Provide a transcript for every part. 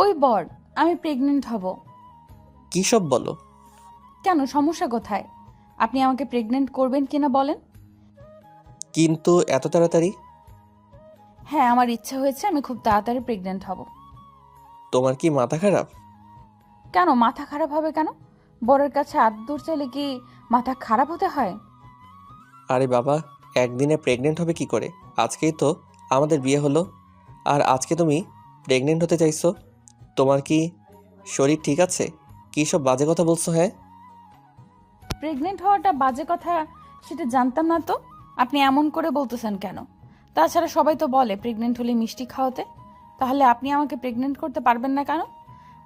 ওই বর, আমি প্রেগনেন্ট হব। কী সব বলো? কেন, সমস্যা কোথায়? আপনি আমাকে প্রেগনেন্ট করবেন কিনা বলেন। কিন্তু এত তাড়াতাড়ি? হ্যাঁ, আমার ইচ্ছা হয়েছে, আমি খুব তাড়াতাড়ি প্রেগনেন্ট হব। তোমার কি মাথা খারাপ? কেন মাথা খারাপ হবে কেন? বরের কাছে আদর চাইলে কি মাথা খারাপ হতে হয়? আরে বাবা, একদিনে প্রেগনেন্ট হবে কি করে? আজকেই তো আমাদের বিয়ে হলো, আর আজকে তুমি প্রেগনেন্ট হতে চাইছো? তোমার কি শরীর ঠিক আছে? কী সব বাজে কথা বলছো? হ্যাঁ, প্রেগনেন্ট হওয়াটা বাজে কথা সেটা জানতাম না তো। আপনি এমন করে বলতেছেন কেন? তাছাড়া সবাই তো বলে প্রেগনেন্ট হলে মিষ্টি খাওয়াতে। তাহলে আপনি আমাকে প্রেগনেন্ট করতে পারবেন না কেন?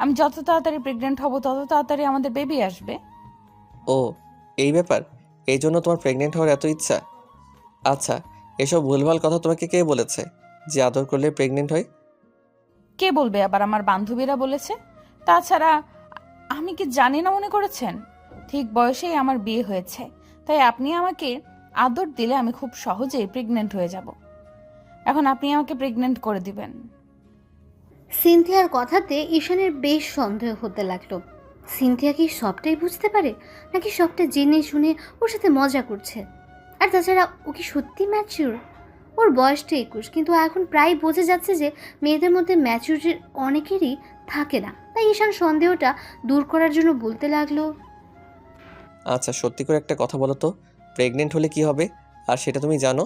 আমি যত তাড়াতাড়ি প্রেগনেন্ট হব তত তাড়াতাড়ি আমাদের বেবি আসবে। ও এই ব্যাপার, এই জন্য তোমার প্রেগনেন্ট হওয়ার এত ইচ্ছা? আচ্ছা, এসব ভুলভাল কথা তোমাকে কে বলেছে যে আদর করলে প্রেগনেন্ট হয়? কে বলবে আবার? আমার বান্ধবীরা বলেছে। তাছাড়া আমি কি জানি না মনে করেছেন? ঠিক বয়সেই আমার বিয়ে হয়েছে, তাই আপনি আমাকে আদর দিলে আমি খুব সহজেই প্রেগনেন্ট হয়ে যাব। এখন আপনি আমাকে প্রেগনেন্ট করে দিবেন। সিনথিয়ার কথাতে ঈশানের বেশ সন্দেহ হতে লাগলো। সিনথিয়া কি সবটাই বুঝতে পারে, নাকি সবটা জেনে শুনে ওর সাথে মজা করছে? আর তাছাড়া ও কি সত্যি ম্যাচিউর? ওর বয়সটা 21, কিন্তু এখন প্রায় বোঝা যাচ্ছে যে মেয়েদের মধ্যে ম্যাচিউরিটির অনেকেরই থাকে না। তাই ঈশান সন্দেহটা দূর করার জন্য বলতে লাগলো, আচ্ছা, সত্যি করে একটা কথা বলো তো, প্রেগনেন্ট হলে কি হবে? আর সেটা তুমি জানো?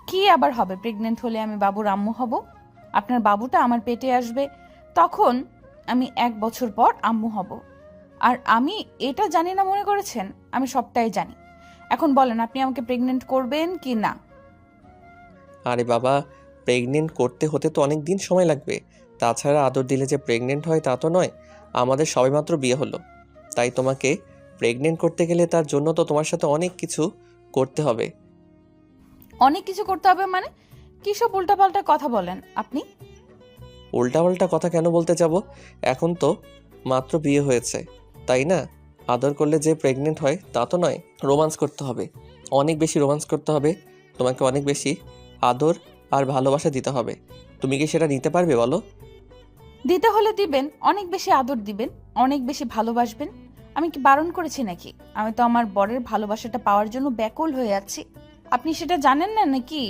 কি আবার হবে? প্রেগনেন্ট হলে আমি বাবুর আম্মু হব। আপনার বাবুটা আমার পেটে আসবে, তখন আমি 1 বছর পর আম্মু হব। আর আমি এটা জানি না মনে করেছেন? আমি সবটাই জানি। এখন বলেন, আপনি আমাকে প্রেগনেন্ট করবেন কি না? আরে বাবা, প্রেগনেন্ট করতে হতে তো অনেক দিন সময় লাগবে। তাছাড়া আদর দিলে যে প্রেগনেন্ট হয় তা তো নয়। আমাদের সবেমাত্র বিয়ে হলো, তাই তোমাকে প্রেগনেন্ট করতে গেলে তার জন্য তো তোমার সাথে অনেক কিছু করতে হবে। অনেক কিছু করতে হবে মানে? কি সব উল্টাপাল্টা কথা বলেন আপনি? উল্টাপাল্টা কথা কেন বলতে যাব? এখন তো মাত্র বিয়ে হয়েছে, তাই না? আদর করলে যে প্রেগনেন্ট হয় তা তো নয়। রোমান্স করতে হবে, অনেক বেশি রোমান্স করতে হবে। তোমাকে অনেক বেশি আদর আর ভালোবাসা দিতে হবে। তুমি কি সেটা নিতে পারবে বলো? দিতে হলে দিবেন, অনেক বেশি আদর দিবেন, অনেক বেশি ভালোবাসবেন। আমি কি বারণ করেছি নাকি? আমি তো আমার বরের ভালোবাসাটা পাওয়ার জন্য ব্যাকুল হয়ে আছি। আপনি সেটা জানেন না নাকি?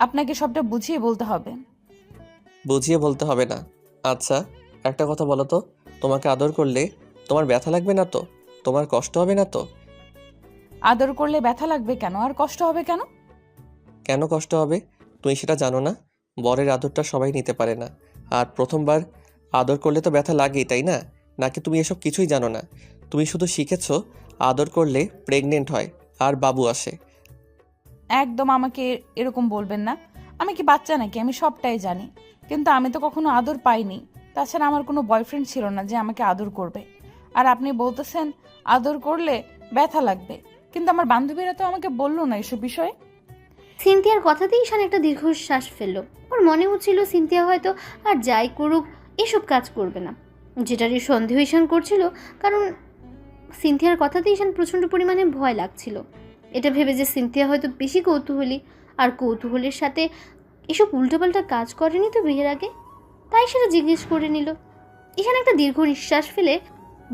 আপনাকে সবটা বুঝিয়ে বলতে হবে। বুঝিয়ে বলতে হবে না। আচ্ছা, একটা কথা বলো তো, তোমাকে আদর করলে তোমার ব্যথা লাগবে না তো? তোমার কষ্ট হবে না তো? আদর করলে ব্যথা লাগবে কেন, আর কষ্ট হবে কেন? কেন কষ্ট হবে? তুমি সেটা জানো না? বরের আদরটা সবাই নিতে পারে না, আর প্রথমবার আদর করলে তো ব্যথা লাগেই, তাই না? নাকি তুমি এসব কিছুই জানো না? তুমি শুধু শিখেছো আদর করলে প্রেগনেন্ট হয় আর বাবু আসে। একদম আমাকে এরকম বলবেন না। আমি কি বাচ্চা নাকি? আমি সবটাই জানি, কিন্তু আমি তো কখনো আদর পাইনি। তাছাড়া আমার কোনো বয়ফ্রেন্ড ছিল না যে আমাকে আদর করবে। আর আপনি বলতেছেন আদর করলে ব্যথা লাগবে, কিন্তু আমার বান্ধবীরা তো আমাকে বললো না এসব বিষয়ে। সিনথিয়ার কথাতেই ঈশান একটা দীর্ঘশ্বাস ফেললো। ওর মনে হচ্ছিল সিনথিয়া হয়তো আর যাই করুক এসব কাজ করবে না, যেটারই সন্দেহ ঈশান করছিল। কারণ সিনথিয়ার কথাতে ঈশান প্রচণ্ড পরিমাণে ভয় লাগছিল। এটা ভেবে যে সিনথিয়া হয়তো বেশি কৌতূহলী, আর কৌতূহলের সাথে এসব উল্টোপাল্টা কাজ করেনি তো বিয়ের আগে, তাই সেটা জিজ্ঞেস করে নিল। ঈশান একটা দীর্ঘ নিঃশ্বাস ফেলে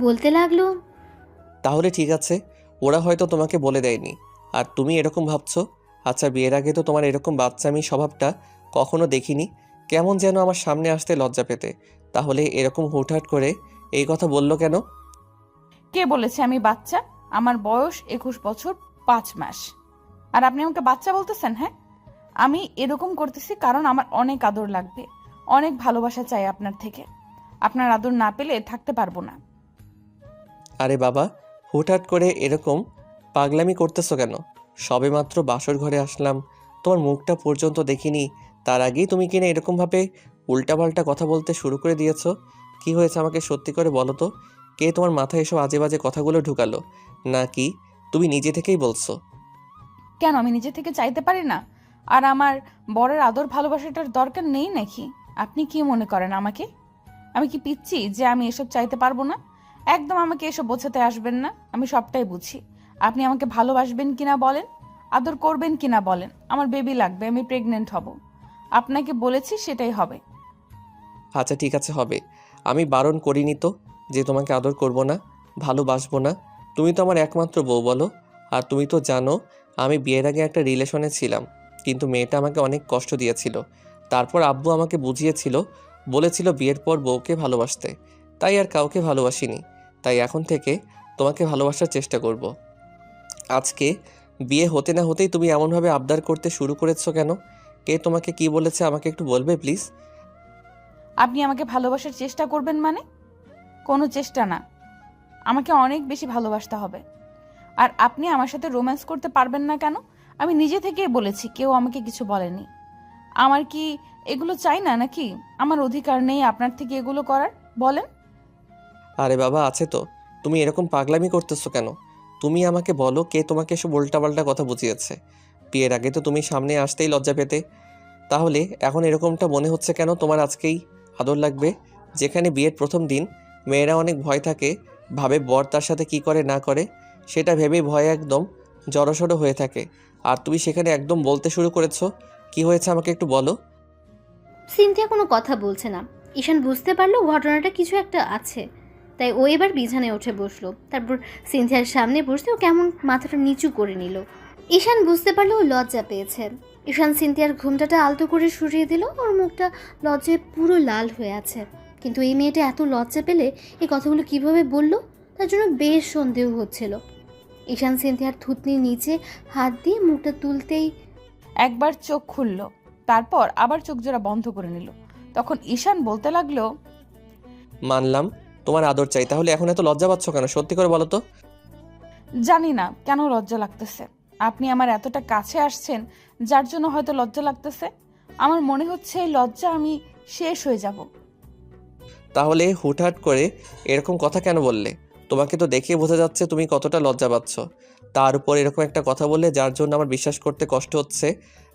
বলতে লাগলো, তাহলে ঠিক আছে, ওরা হয়তো তোমাকে বলে দেয়নি, আর তুমি এরকম ভাবছো। আচ্ছা, বিয়ের আগে তো তোমার এরকম বাচ্চামি স্বভাবটা কখনো দেখিনি। কেমন যেন আমার সামনে আসতে লজ্জা পেতে। তাহলে এরকম হুটহাট করে এই কথা বললো কেন? কে বলেছে আমি বাচ্চা? আমার বয়স 21 বছর 5 মাস। আর আপনি আমাকে বাচ্চা বলতেছেন? হ্যাঁ, আমি এরকম করতেছি কারণ আমার অনেক আদর লাগবে, অনেক ভালোবাসা চাই আপনার থেকে। আপনার আদর না পেলে থাকতে পারবো না। আরে বাবা, হুটহাট করে এরকম পাগলামি করতেছো কেন? সবেমাত্র বাসর ঘরে আসলাম, তোমার মুখটা পর্যন্ত দেখিনি, তার আগেই তুমি কিনা এরকমভাবে উল্টাপাল্টা কথা বলতে শুরু করে দিয়েছো। কি হয়েছে আমাকে সত্যি করে বলো তো? কে তোমার মাথায় এসব আজে বাজে কথাগুলো ঢুকালো? নাকি তুমি নিজে থেকেই বলছো? কেন, আমি নিজে থেকে চাইতে পারি না? আর আমার বরের আদর ভালোবাসাটার দরকার নেই নাকি? আপনি কি মনে করেন আমাকে? আমি কি পিচ্ছি যে আমি এসব চাইতে পারবো না? একদম আমাকে এসব বোঝাতে আসবেন না, আমি সবটাই বুঝি। আপনি আমাকে ভালোবাসবেন কিনা বলেন, আদর করবেন কিনা বলেন। আমার বেবি লাগবে, আমি প্রেগনেন্ট হব। আপনাকে বলেছি সেটাই হবে। আচ্ছা ঠিক আছে হবে। আমি বারণ করিনি তো যে তোমাকে আদর করব না, ভালোবাসবো না। তুমি তো আমার একমাত্র বউ বলো। আর তুমি তো জানো আমি বিয়ের আগে একটা রিলেশনে ছিলাম, কিন্তু মেয়েটা আমাকে অনেক কষ্ট দিয়েছিল। তারপর আব্বু আমাকে বুঝিয়েছিল, বলেছিল বিয়ের পর বউকে ভালোবাসতে। তাই আর কাউকে ভালোবাসিনি। তাই এখন থেকে তোমাকে ভালোবাসার চেষ্টা করব। আজকে বিয়ে হতে না হতেই তুমি এমনভাবে আবদার করতে শুরু করেছো কেন? কে তোমাকে কি বলেছে আমাকে একটু বলবে প্লিজ? আপনি আমাকে ভালোবাসার চেষ্টা করবেন মানে? কোনো চেষ্টা না, আমাকে অনেক বেশি ভালোবাসতে হবে। আর আপনি আমার সাথে রোম্যান্স করতে পারবেন না কেন? আমি নিজে থেকেই বলেছি, কেউ আমাকে কিছু বলেনি। আমার কি এগুলো চাই না নাকি? আমার অধিকার নেই আপনার থেকে এগুলো করার? বলেন। আরে বাবা আছে তো। তুমি এরকম পাগলামি করতেছো কেন? তুমি আমাকে বলো কে তোমাকে এসব উল্টাপাল্টা কথা বুঝিয়েছে? বিয়ের আগে তো তুমি সামনে আসতেই লজ্জা পেতে। তাহলে এখন এরকমটা মনে হচ্ছে কেন তোমার আজকেই আদর লাগবে? যেখানে বিয়ের প্রথম দিন মেয়েরা অনেক ভয় থাকে, ভাবে বর তার সাথে কি করে না করে, সেটা ভেবেই ভয়ে একদম জড়সড় হয়ে থাকে। আর তুমি সেখানে একদম বলতে শুরু করেছো। কি হয়েছে আমাকে একটু বলো। সিনথিয়া কোনো কথা বলছে না। ঈশান বুঝতে পারলো ঘটনাটা কিছু একটা আছে, তাই ও এবার বিছানায় উঠে বসলো। তারপর সিনথিয়ার সামনে বসতে ও কেমন মাথাটা নিচু করে নিল। ঈশান বুঝতে পারলো ও লজ্জা পেয়েছে। ঈশান সিনথিয়ার ঘুমটাটা আলতো করে সরিয়ে দিল। ওর মুখটা লজ্জায় পুরো লাল হয়ে আছে। কিন্তু এই মেয়েটা এত লজ্জা পেলে এই কথাগুলো কিভাবে বলল, তার জন্য বেশ সন্দেহ হচ্ছিল। ঈশান সিনথিয়ার থুতনির নিচে হাত দিয়ে মুখটা তুলতেই একবার চোখ খুলল, তারপর আবার চোখ জোড়া বন্ধ করে নিল। তখন ঈশান বলতে লাগলো, মানলাম তোমার আদর চাই, তাহলে এখন এত লজ্জা পাচ্ছ কেন? সত্যি করে বলো তো। জানি না কেন লজ্জা লাগতেছে। আপনি আমার এতটা কাছে আসছেন, যার জন্য হয়তো লজ্জা লাগতেছে। আমার মনে হচ্ছে এই লজ্জা আমি শেষ হয়ে যাব। তাহলে হুটহাট করে এরকম কথা কেন বললে? তোমাকে তো দেখে বোঝা যাচ্ছে তুমি কতটা লজ্জা পাচ্ছ। তার উপর এরকম একটা কথা বললে যার জন্য আমার বিশ্বাস করতে কষ্ট হচ্ছে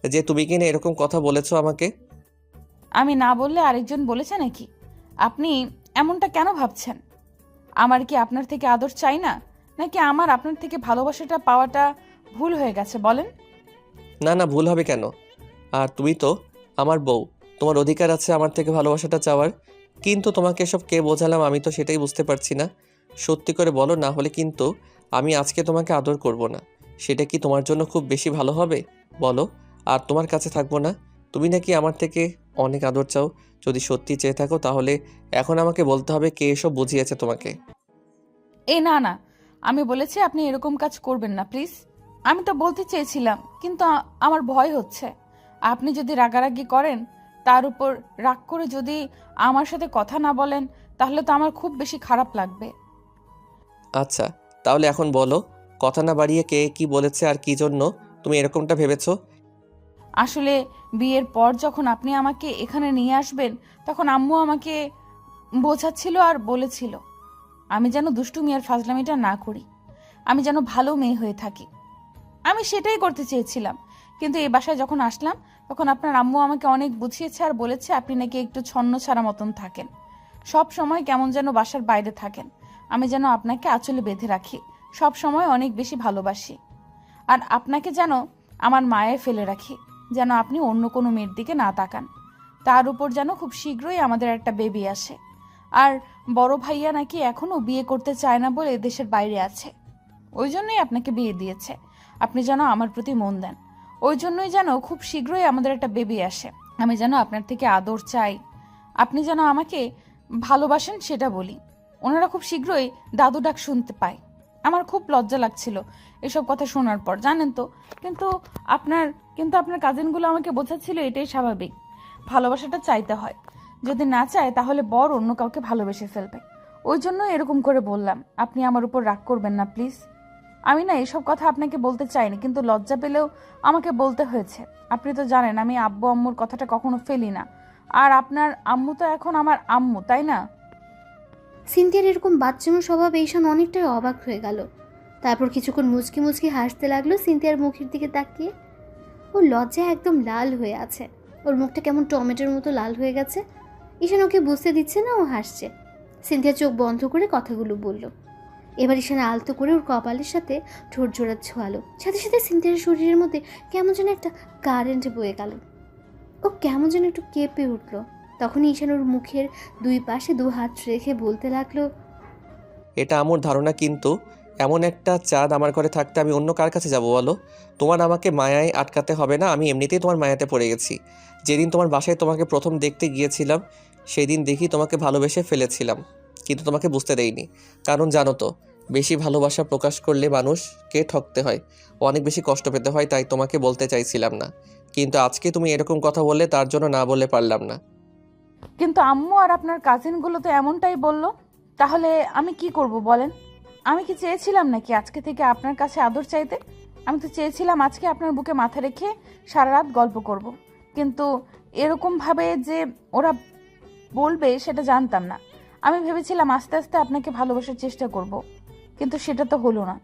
যে তুমি কিনা এরকম কথা বলেছো আমাকে। আমি না বললে আরেকজন বলেছে নাকি? আপনি এমনটা কেন ভাবছেন? আমার কি আপনার থেকে আদর চাই না, নাকি আমার আপনার থেকে ভালোবাসাটা পাওয়াটা ভুল হয়ে গেছে বলেন? না না, ভুল হবে কেন? আর তুমি তো আমার বউ, তোমার অধিকার আছে আমার থেকে ভালোবাসাটা চাওয়ার। কিন্তু তোমাকে এসব কে বোঝালাম আমি তো সেটাই বুঝতে পারছি না। সত্যি করে বলো, না হলে কিন্তু আমি আজকে তোমাকে আদর করব না। সেটা কি তোমার জন্য খুব বেশি ভালো হবে? বলো। আর তোমার কাছে থাকবো না। তুমি নাকি আমার থেকে অনেক আদর চাও। যদি সত্যি চেয়ে থাকো তাহলে এখন আমাকে বলতে হবে কে এসব বুঝিয়েছে তোমাকে। না না, আমি বলেছি আপনি এরকম কাজ করবেন না প্লিজ। আমি তো বলতে চেয়েছিলাম, কিন্তু আমার ভয় হচ্ছে। আপনি যদি রাগারাগি করেন, তার উপর রাগ করে যদি আমার সাথে কথা না বলেন, তাহলে তো আমার খুব বেশি খারাপ লাগবে। আচ্ছা, তাহলে এখন বলো, কথা না বাড়িয়ে কে কি বলেছে আর কি জন্য তুমি এরকমটা ভেবেছো? আসলে বিয়ের পর যখন আপনি আমাকে এখানে নিয়ে আসবেন, তখন আম্মু আমাকে বোঝাচ্ছিল আর বলেছিল আমি যেন দুষ্টুমি আর ফাজলামিটা না করি, আমি যেন ভালো মেয়ে হয়ে থাকি। আমি সেটাই করতে চেয়েছিলাম। কিন্তু এই বাসায় যখন আসলাম, তখন আপনার আম্মু আমাকে অনেক বুঝিয়েছে আর বলেছে আপনি নাকি একটু ছন্ন ছাড়া মতন থাকেন, সব সময় কেমন যেন বাসার বাইরে থাকেন। আমি যেন আপনাকে আঁচলে বেঁধে রাখি, সব সময় অনেক বেশি ভালোবাসি। আর আপনাকে যেন আমার মায়ে ফেলে রাখি, যেন আপনি অন্য কোনো মেয়ের দিকে না তাকান। তার উপর যেন খুব শীঘ্রই আমাদের একটা বেবি আসে। আর বড় ভাইয়া নাকি এখনো বিয়ে করতে চায় না বলে দেশের বাইরে আছে, ওই জন্যই আপনাকে বিয়ে দিয়েছে। আপনি যেন আমার প্রতি মন দেন, ওই জন্যই যেন খুব শীঘ্রই আমাদের একটা বেবি আসে। আমি যেন আপনার থেকে আদর চাই, আপনি যেন আমাকে ভালোবাসেন সেটা বলি। ওনারা খুব শীঘ্রই দাদু ডাক শুনতে পায়। আমার খুব লজ্জা লাগছিল এসব কথা শোনার পর, জানেন তো। কিন্তু আপনার আপনার কাজিনগুলো আমাকে বোঝাচ্ছিল এটাই স্বাভাবিক, ভালোবাসাটা চাইতে হয়। যদি না চায় তাহলে বর অন্য কাউকে ভালোবেসে ফেলবে। ওই জন্য এরকম করে বললাম। আপনি আমার উপর রাগ করবেন না প্লিজ। আমি না এসব কথা আপনাকে বলতে চাইনি, কিন্তু লজ্জা পেলেও আমাকে বলতে হয়েছে। আপনি তো জানেন আমি আব্বু আম্মুর কথাটা কখনো ফেলি না। আর আপনার আম্মু তো এখন আমার আম্মু, তাই না? সিনথিয়ার এরকম বাচ্চানো স্বভাব ঈশান অনেকটাই অবাক হয়ে গেল। তারপর কিছুক্ষণ মুচকি মুচকি হাসতে লাগলো সিনথিয়ার মুখের দিকে তাকিয়ে। ওর লজ্জায় একদম লাল হয়ে আছে, ওর মুখটা কেমন টমেটোর মতো লাল হয়ে গেছে। ঈশান ওকে বুঝতে দিচ্ছে না ও হাসছে। সিনথিয়া চোখ বন্ধ করে কথাগুলো বলল। এবার ঈশান আলতো করে ওর কপালের সাথে ঠোঁট জোড়া ছোঁয়ালো। সাথে সাথে সিনথিয়ার শরীরের মধ্যে কেমন যেন একটা কারেন্ট বয়ে গেল। ও ও কেমন যেন একটু কেঁপে উঠল। তখনই ঈশান ওর মুখের দুই পাশে দু হাত রেখে বলতে লাগলো, এটা আমার ধারণা, কিন্তু এমন একটা চাঁদ আমার ঘরে থাকতে আমি অন্য কার কাছে যাব বলো? তোমার আমাকে মায়ায় আটকাতে হবে না, আমি এমনিতেই তোমার মায়াতে পড়ে গেছি। যেদিন তোমার বাসায় তোমাকে প্রথম দেখতে গিয়েছিলাম সেদিন দেখি তোমাকে ভালোবেসে ফেলেছিলাম, কিন্তু তোমাকে বুঝতে দেইনি। কারণ জানো তো, বেশি ভালোবাসা প্রকাশ করলে মানুষকে ঠকতে হয়, অনেক বেশি কষ্ট পেতে হয়, তাই তোমাকে বলতে চাইছিলাম না। কিন্তু আজকে তুমি এরকম কথা বললে, তার জন্য না বললে পারলাম না। কিন্তু আম্মু আর আপনার কাজিনগুলো তো এমনটাই বললো। তাহলে আমি কি করব বলেন? আমি কি চেয়েছিলাম নাকি আজকে থেকে আপনার কাছে আদর চাইতে? আমি তো চেয়েছিলাম আজকে আপনার বুকে মাথা রেখে সারা রাত গল্প করব। কিন্তু এরকমভাবে যে ওরা বলবে সেটা জানতাম না। আমি ভেবেছিলাম আস্তে আস্তে আপনাকে ভালোবাসার চেষ্টা করব, কিন্তু সেটা তো হলো না।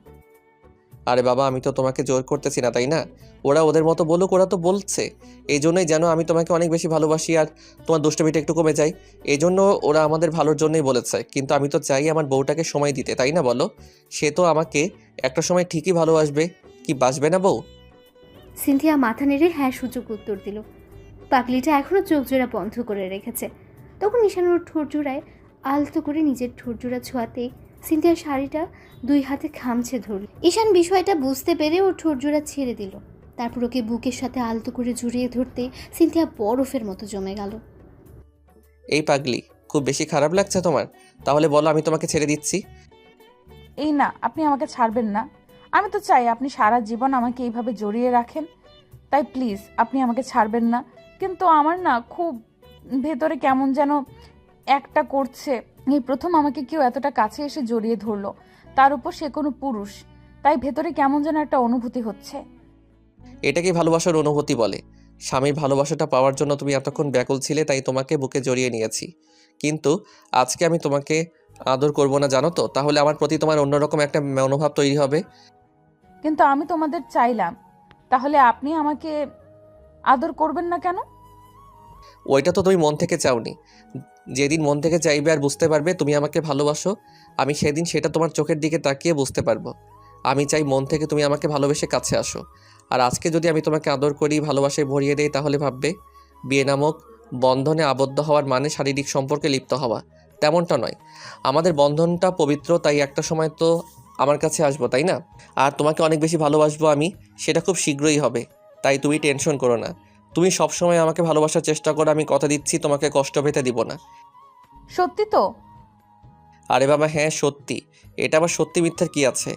আরে বাবা, আমি তো তোমাকে জোর করতেছি না, তাই না? ওরা ওদের মতো বলুক, ওরা তো বলছে। এই জন্যই যেন আমি তোমাকে অনেক বেশি ভালোবাসি আর তোমার দুষ্টমিটা একটু কমে যায়। এই জন্য ওরা আমাদের ভালোর জন্যই বলেছে, কিন্তু আমি তো চাই আমার বউটাকে সময় দিতে, তাই না বলো? সে তো আমাকে একটা সময় ঠিকই ভালোবাসবে, কি বাসবে না বউ? সিনথিয়া মাথা নেড়ে হ্যাঁ সূচক উত্তর দিল। পাগলিটা এখনো চোখ জোড়া বন্ধ করে রেখেছে। তখন ঈশান ওর ঠোঁট জোড়ায় আলতো করে নিজের ঠোঁট জোড়া ছোঁয়াতে সিনথিয়ার শাড়িটা দুই হাতে খামছে ধরল। ঈশান বিষয়টা বুঝতে পেরে ওর ঠোঁট জোড়া ছেড়ে দিল। তারপর ওকে বুকের সাথে আলতো করে জড়িয়ে ধরতে সিনথিয়া বরফের মতো জমে গেল। এই পাগলি, খুব বেশি খারাপ লাগছে তোমার? তাহলে বলো, আমি তোমাকে ছেড়ে দিচ্ছি। এই না, আপনি আমাকে ছাড়বেন না। আমি তো চাই আপনি সারা জীবন আমাকে এইভাবে জড়িয়ে রাখেন। তাই প্লিজ আপনি আমাকে ছাড়বেন না। কিন্তু আমার না খুব ভেতরে কেমন যেন একটা করছে। এই প্রথম আমাকে কেউ এতটা কাছে এসে জড়িয়ে ধরলো, তার উপর সে কোনো পুরুষ। তাই ভেতরে কেমন যেন একটা অনুভূতি হচ্ছে। এটাকে ভালোবাসার অনুভূতি বলে। স্বামীর ভালোবাসাটা পাওয়ার জন্য তুমি এতক্ষণ ব্যাকুল ছিলে, তাই তোমাকে বুকে জড়িয়ে নিয়েছি। কিন্তু আজকে আমি তোমাকে আদর করব না, জানো তো? তাহলে আমার প্রতি তোমার অন্যরকম একটা মনোভাব তৈরি হবে। কিন্তু আমি তোমাদের চাইলাম, তাহলে আপনি আমাকে আদর করবেন না কেন? ওইটা তো তুমি মন থেকে চাওনি। যেদিন মন থেকে চাইবে আর বুঝতে পারবে তুমি আমাকে ভালোবাসো, আমি সেদিন সেটা তোমার চোখের দিকে তাকিয়ে বুঝতে পারবো। আমি চাই মন থেকে তুমি আমাকে ভালোবেসে কাছে আসো। আর আজকে যদি আমি তোমাকে আদর করি, ভালোবাসায় ভরিয়ে দেই, তাহলে ভাববে বিয়ে নামক বন্ধনে আবদ্ধ হওয়ার মানে শারীরিক সম্পর্কে লিপ্ত হওয়া। তেমনটা নয়। আমাদের বন্ধনটা পবিত্র, তাই একটা সময় তো আমার কাছে আসবো, তাই না? আর তোমাকে অনেক বেশি ভালোবাসবো আমি, সেটা খুব শীঘ্রই হবে। তাই তুমি টেনশন করো না। তুমি সবসময় আমাকে ভালোবাসার চেষ্টা করো, আমি কথা দিচ্ছি তোমাকে কষ্ট পেতে দিব না। সত্যি তো? আরে বাবা হ্যাঁ সত্যি। এটা আবার সত্যি মিথ্যার কি আছে?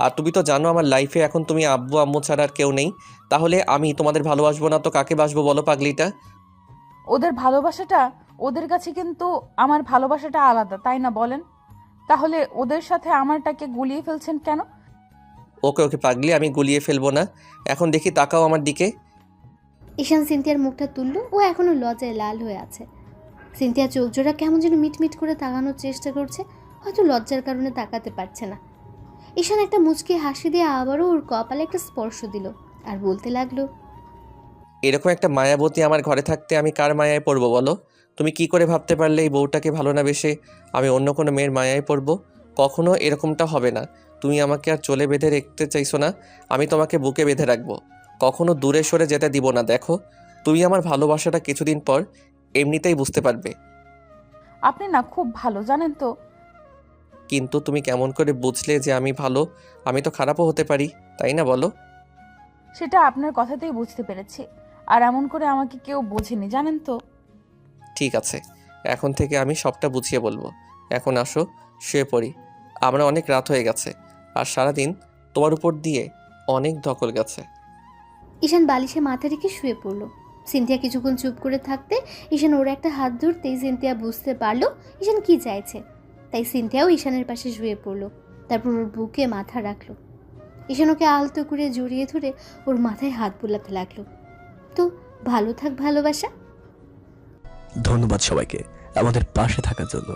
আর তুমি তো জানো আমার লাইফে এখন তুমি আব্বু আম্মু ছাড়া আর কেউ নেই। তাহলে আমি তোমাদের ভালোবাসবো না তো কাকে বাসবো বলো পাগলিটা? ওদের ভালোবাসাটা, ওদের কাছে কিন্তু আমার ভালোবাসাটা আলাদা, তাই না বলেন? তাহলে ওদের সাথে আমারটাকে গুলিয়ে ফেলছেন কেন? ওকে ওকে পাগলি, আমি গুলিয়ে ফেলবো না। এখন দেখি তাকাও আমার দিকে। ঈশান সিনথিয়ার মুখটা তুলল। ও এখনো লজ্জায় লাল হয়ে আছে। সিনথিয়া চোখ জোড়া কেমন যেন মিটমিট করে তাকানোর চেষ্টা করছে, হয়তো লজ্জার কারণে তাকাতে পারছে না। ঈশান একটা মুচকি হাসি দিয়ে আবারও ওর কপালে একটা স্পর্শ দিল আর বলতে লাগলো, এরকম একটা মায়াবতী আমার ঘরে থাকতে আমি কার মায়ায় পড়বো বলো? তুমি কি করে ভাবতে পারলে এই বউটাকে ভালো না বেসে আমি অন্য কোনো মেয়ের মায়ায় পড়বো? কখনো এরকমটা হবে না। তুমি আমাকে আর চলে বেঁধে রাখতে চাইছো না, আমি তোমাকে বুকে বেঁধে রাখবো। কখনো দূরে সরে যেতে দিব না। দেখো, তুমি আমার ভালোবাসাটা কিছুদিন পর এমনিতেই বুঝতে পারবে। আপনি না খুব ভালো, জানেন তো। কিন্তু তুমি কেমন করে বুঝলে যে আমি ভালো? আমি তো খারাপও হতে পারি, তাই না বলো? সেটা আপনার কথাতেই বুঝতে পেরেছি। আর এমন করে আমাকে কেউ বোঝেনি, জানেন তো। ঠিক আছে, এখন থেকে আমি সবটা বুঝিয়ে বলবো। এখন আসো, শুয়ে পড়ি। আমরা অনেক রাত হয়ে গেছে, আর সারাদিন তোমার উপর দিয়ে অনেক ধকল গেছে। ঈশান বালিশে মাথা রেখে শুয়ে পড়ল। সিনথিয়া কিছুক্ষণ চুপ করে থাকতে ঈশান ওর একটা হাত ধরতেই সিনথিয়া বুঝতে পারলো ঈশান কি চাইছে। তাই সিনথিয়াও ঈশানের পাশে শুয়ে পড়ল। তারপর ওর বুকে মাথা রাখলো। ঈশান ওকে আলতো করে জড়িয়ে ধরে ওর মাথায় হাত বুলাতে লাগলো। তো ভালো থাক ভালোবাসা। ধন্যবাদ সবাইকে আমাদের পাশে থাকার জন্য।